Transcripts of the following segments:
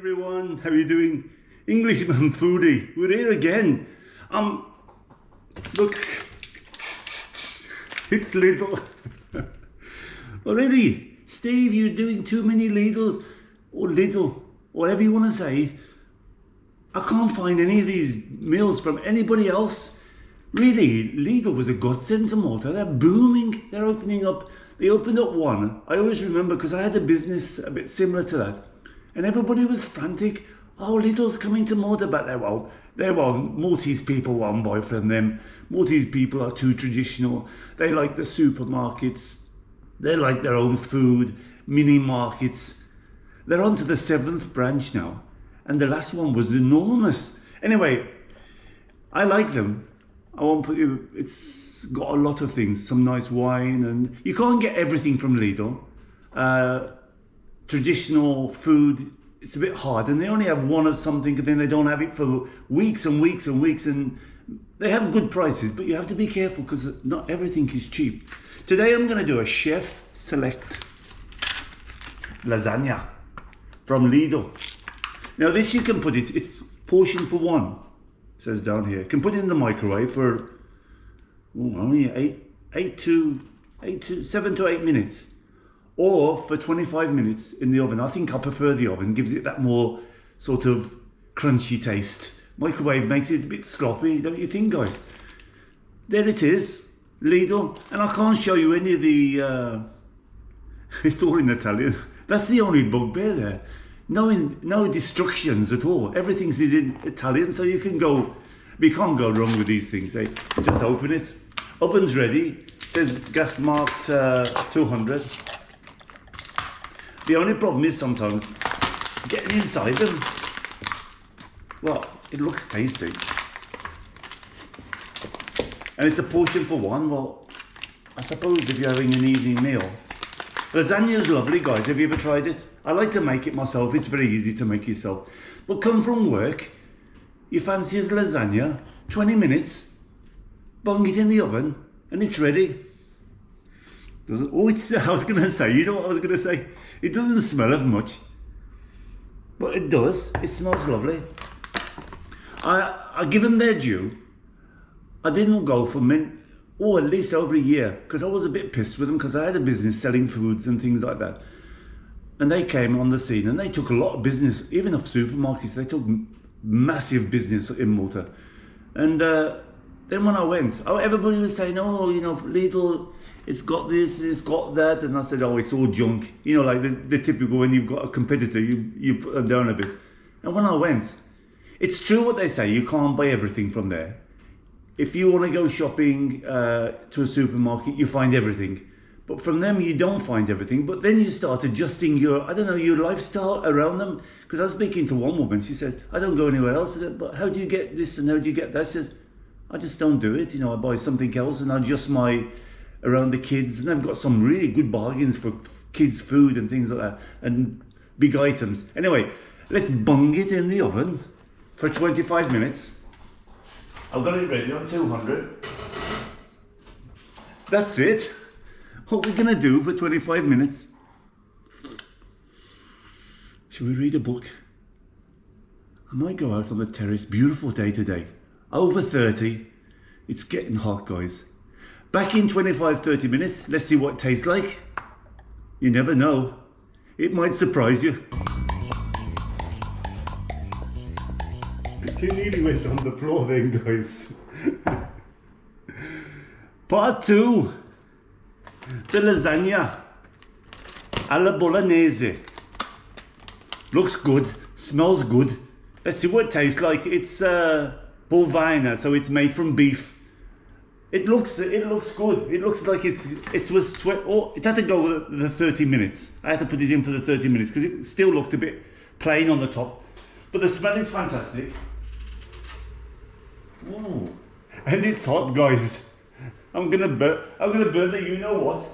everyone, how are you doing? Englishman Foodie, we're here again. Look, it's Lidl. Already, Steve, you're doing too many Lidls, or Lidl, whatever you want to say. I can't find any of these meals from anybody else. Really, Lidl was a godsend to Malta. They're booming, they're opening up. They opened up one, I always remember, because I had a business a bit similar to that. And everybody was frantic. Oh, Lidl's coming to Malta, but they won't. Maltese people won't buy from them. Maltese people are too traditional. They like the supermarkets. They like their own food, mini markets. They're on to the 7th branch now. And the last one was enormous. Anyway, I like them. I won't put you, it's got a lot of things, some nice wine, and you can't get everything from Lidl. Traditional food, it's a bit hard, and they only have one of something, and then they don't have it for weeks and weeks and weeks, and they have good prices, but you have to be careful because not everything is cheap. Today I'm going to do a chef select lasagna from Lidl. Now this you can put it's portion for one, it says down here. You can put it in the microwave for only 7 to 8 minutes. Or for 25 minutes in the oven. I think I prefer the oven, gives it that more sort of crunchy taste. Microwave makes it a bit sloppy, don't you think, guys? There it is, Lidl. And I can't show you any of the, it's all in Italian. That's the only bugbear there. No instructions at all. Everything's in Italian, so you can't go wrong with these things. Eh? Just open it. Oven's ready. It says gas marked 200. The only problem is sometimes getting inside them. Well, it looks tasty. And it's a portion for one. Well, I suppose if you're having an evening meal. Lasagna is lovely, guys. Have you ever tried it? I like to make it myself. It's very easy to make yourself. But come from work, you fancy his lasagna, 20 minutes, bung it in the oven, and it's ready. I was going to say, you know what I was going to say? It doesn't smell of much, but it does. It smells lovely. I give them their due. I didn't go for at least over a year, because I was a bit pissed with them, because I had a business selling foods and things like that. And they came on the scene and they took a lot of business, even off supermarkets. They took massive business in Malta. And then when I went, everybody was saying, oh, you know, Lidl, it's got this, it's got that, and I said, oh, it's all junk. You know, like the typical, when you've got a competitor, you put them down a bit. And when I went, it's true what they say, you can't buy everything from there. If you want to go shopping to a supermarket, you find everything. But from them, you don't find everything. But then you start adjusting your lifestyle around them. Because I was speaking to one woman, she said, I don't go anywhere else. I said, but how do you get this and how do you get that? She says, I just don't do it. You know, I buy something else and I adjust around the kids, and they've got some really good bargains for kids' food and things like that, and big items. Anyway, let's bung it in the oven for 25 minutes. I've got it ready on 200. That's it. What we're gonna do for 25 minutes. Should we read a book? I might go out on the terrace. Beautiful day today. Over 30. It's getting hot, guys. Back in 25-30 minutes, let's see what it tastes like. You never know. It might surprise you. It nearly went on the floor then, guys. Part 2. The lasagna alla bolognese. Looks good, smells good. Let's see what it tastes like. It's bovina, so it's made from beef. It looks good. It looks like it had to go with the 30 minutes. I had to put it in for the 30 minutes because it still looked a bit plain on the top. But the smell is fantastic. Ooh. And it's hot, guys. I'm gonna burn the you know what.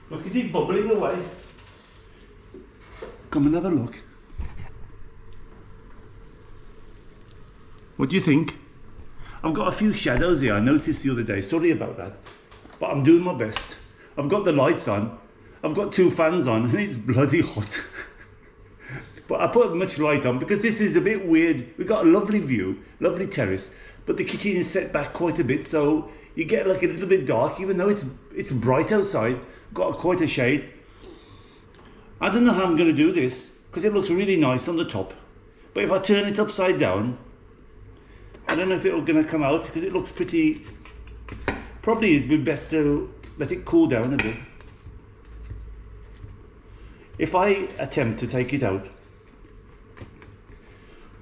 Look at it bubbling away. Come and have a look. What do you think? I've got a few shadows here, I noticed the other day, sorry about that. But I'm doing my best. I've got the lights on. I've got two fans on and it's bloody hot. But I put much light on because this is a bit weird. We've got a lovely view, lovely terrace, but the kitchen is set back quite a bit, so you get like a little bit dark, even though it's bright outside. Got quite a shade. I don't know how I'm going to do this because it looks really nice on the top. But if I turn it upside down, I don't know if it's going to come out because it looks pretty. Probably it'd be best to let it cool down a bit. If I attempt to take it out,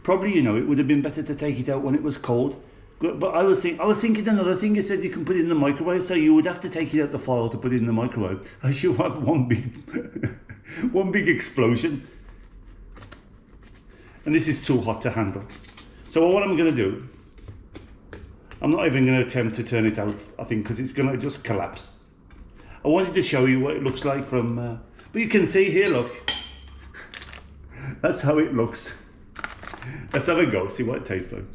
probably, you know, it would have been better to take it out when it was cold. But I was thinking another thing. You said you can put it in the microwave, so you would have to take it out the file to put it in the microwave. I should have one big explosion. And this is too hot to handle. So what I'm going to do, I'm not even going to attempt to turn it out, I think, because it's going to just collapse. I wanted to show you what it looks like from, but you can see here, look. That's how it looks. Let's have a go, see what it tastes like.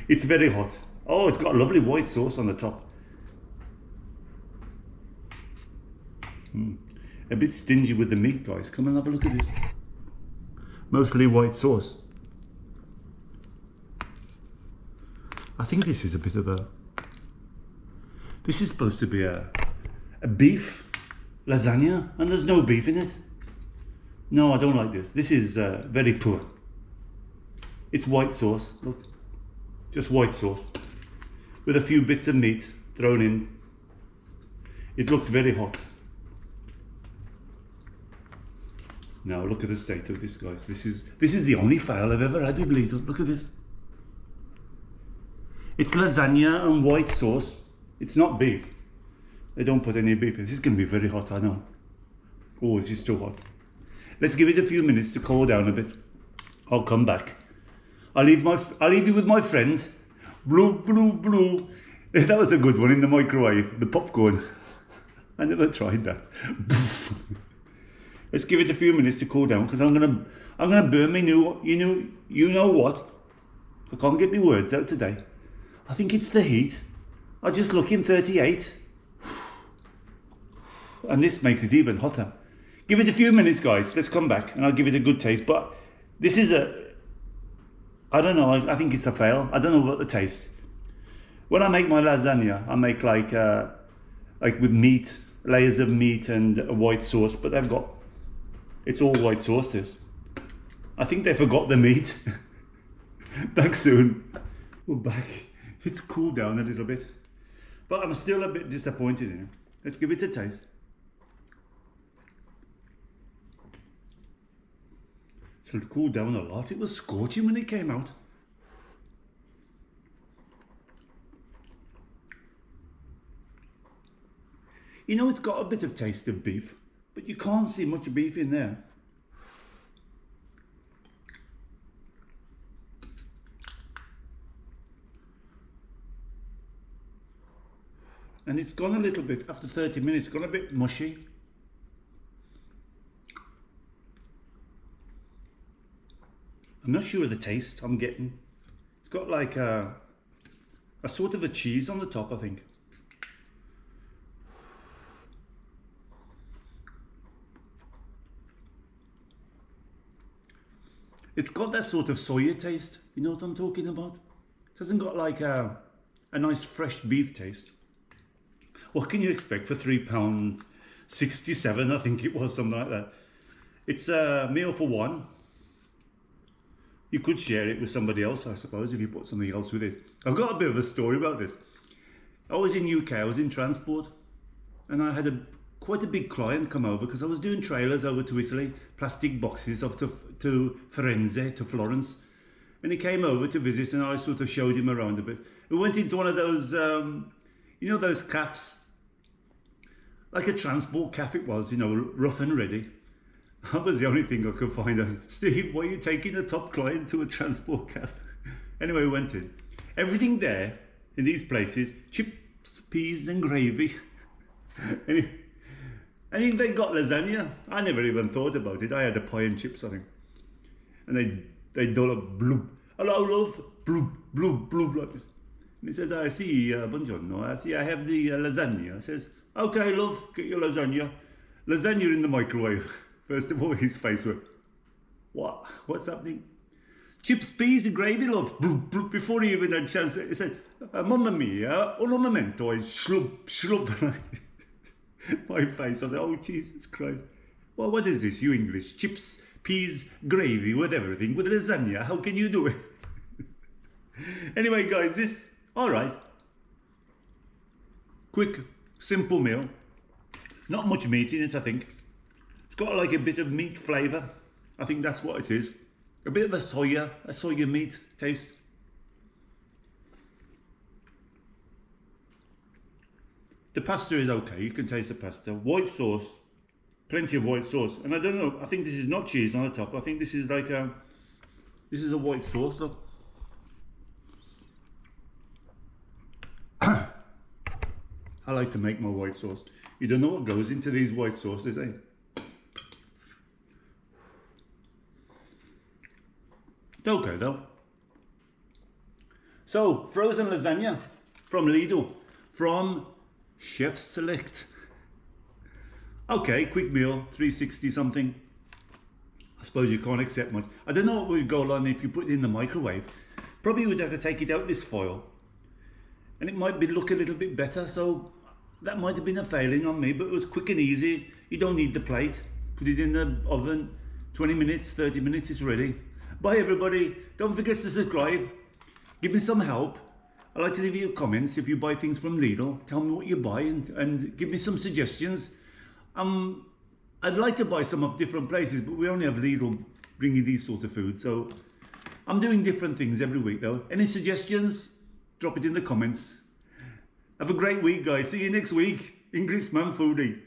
It's very hot. Oh, it's got a lovely white sauce on the top. A bit stingy with the meat, guys. Come and have a look at this. Mostly white sauce. I think this is a bit of a... This is supposed to be a beef lasagna, and there's no beef in it. No, I don't like this. This is very poor. It's white sauce, look. Just white sauce with a few bits of meat thrown in. It looks very hot. Now look at the state of this, guys. This is the only fail I've ever had with Lidl. Look at this. It's lasagna and white sauce. It's not beef. They don't put any beef in. This is going to be very hot, I know. Oh, this is too hot. Let's give it a few minutes to cool down a bit. I'll come back. I'll leave you with my friend. Blue, blue, blue. That was a good one in the microwave. The popcorn. I never tried that. Let's give it a few minutes to cool down because I'm gonna burn me new. You know what? I can't get my words out today. I think it's the heat. I just look in 38, and this makes it even hotter. Give it a few minutes, guys. Let's come back and I'll give it a good taste. But this is I don't know, I think it's a fail. I don't know about the taste. When I make my lasagna, I make like with meat, layers of meat and a white sauce, but it's all white sauces. I think they forgot the meat. Back soon. We're back. It's cooled down a little bit, but I'm still a bit disappointed in it. Let's give it a taste. So it cooled down a lot. It was scorching when it came out. You know, it's got a bit of taste of beef, but you can't see much beef in there. And it's gone a little bit, after 30 minutes, it's gone a bit mushy. I'm not sure of the taste I'm getting. It's got like a sort of a cheese on the top, I think. It's got that sort of soya taste. You know what I'm talking about? It hasn't got like a nice fresh beef taste. What can you expect for £3.67? I think it was, something like that. It's a meal for one. You could share it with somebody else, I suppose, if you put something else with it. I've got a bit of a story about this. I was in UK, I was in transport, and I had quite a big client come over because I was doing trailers over to Italy, plastic boxes off to Firenze, to Florence. And he came over to visit and I sort of showed him around a bit. We went into one of those, you know, those cafes, like a transport cafe it was, you know, rough and ready. That was the only thing I could find out. Steve, why are you taking a top client to a transport cafe? Anyway, we went in. Everything there, in these places, chips, peas and gravy. And they got lasagna. I never even thought about it. I had a pie and chips, I think. And they done a bloop. Hello, love. Bloop, bloop, bloop, like this. And he says, I see, buongiorno. I see I have the lasagna. I says, okay, love, get your lasagna. lasagna in the microwave. First of all, his face went, what? What's happening? Chips, peas and gravy, love. Before he even had a chance, he said, Mamma mia, un momento, and shlup. My face, I thought, oh Jesus Christ. Well, what is this, you English? Chips, peas, gravy, with everything, with lasagna, how can you do it? Anyway, guys, this, alright. Quick, simple meal. Not much meat in it, I think. It's got like a bit of meat flavour. I think that's what it is. A bit of a soya meat taste. The pasta is okay, you can taste the pasta. White sauce, plenty of white sauce. And I don't know, I think this is not cheese on the top. I think this is like a white sauce, look. I like to make my white sauce. You don't know what goes into these white sauces, eh? It's okay though. So, frozen lasagna from Lidl, from Chef Select. Okay, quick meal, 360 something. I suppose you can't accept much. I don't know what would go on if you put it in the microwave. Probably would have to take it out this foil. And it might look a little bit better, so that might have been a failing on me, but it was quick and easy. You don't need the plate. Put it in the oven, 20 minutes, 30 minutes, it's ready. Bye everybody. Don't forget to subscribe. Give me some help. I'd like to leave you comments if you buy things from Lidl. Tell me what you buy and give me some suggestions. I'd like to buy some of different places, but we only have Lidl bringing these sort of food. So I'm doing different things every week though. Any suggestions? Drop it in the comments. Have a great week, guys. See you next week. Englishman Foodie.